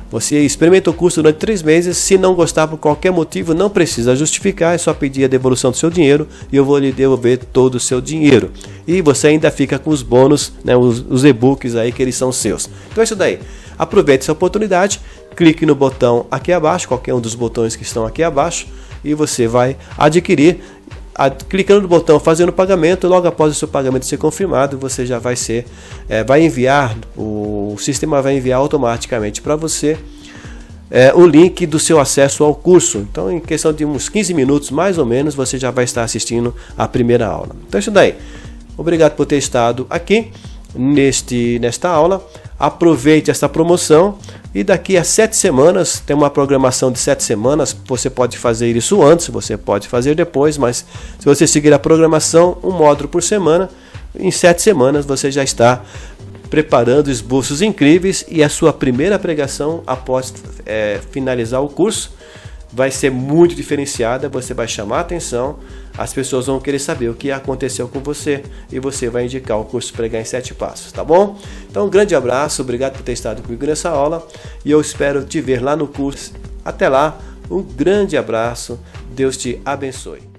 Você experimenta o curso durante 3 meses, se não gostar por qualquer motivo, não precisa justificar, é só pedir a devolução do seu dinheiro e eu vou lhe devolver todo o seu dinheiro. E você ainda fica com os bônus, né, os e-books aí que eles são seus. Então é isso daí. Aproveite essa oportunidade, clique no botão aqui abaixo, qualquer um dos botões que estão aqui abaixo, e você vai adquirir clicando no botão fazendo pagamento, logo após o seu pagamento ser confirmado, você já vai vai enviar, o sistema vai enviar automaticamente para você o link do seu acesso ao curso. Então, em questão de uns 15 minutos mais ou menos, você já vai estar assistindo a primeira aula. Então, isso daí. Obrigado por ter estado aqui nesta aula. Aproveite essa promoção e daqui a 7 semanas, tem uma programação de 7 semanas, você pode fazer isso antes, você pode fazer depois, mas se você seguir a programação, um módulo por semana, em 7 semanas você já está preparando esboços incríveis e a sua primeira pregação após finalizar o curso vai ser muito diferenciada, você vai chamar a atenção, as pessoas vão querer saber o que aconteceu com você e você vai indicar o curso Pregar em 7 Passos, tá bom? Então um grande abraço, obrigado por ter estado comigo nessa aula e eu espero te ver lá no curso. Até lá, um grande abraço, Deus te abençoe.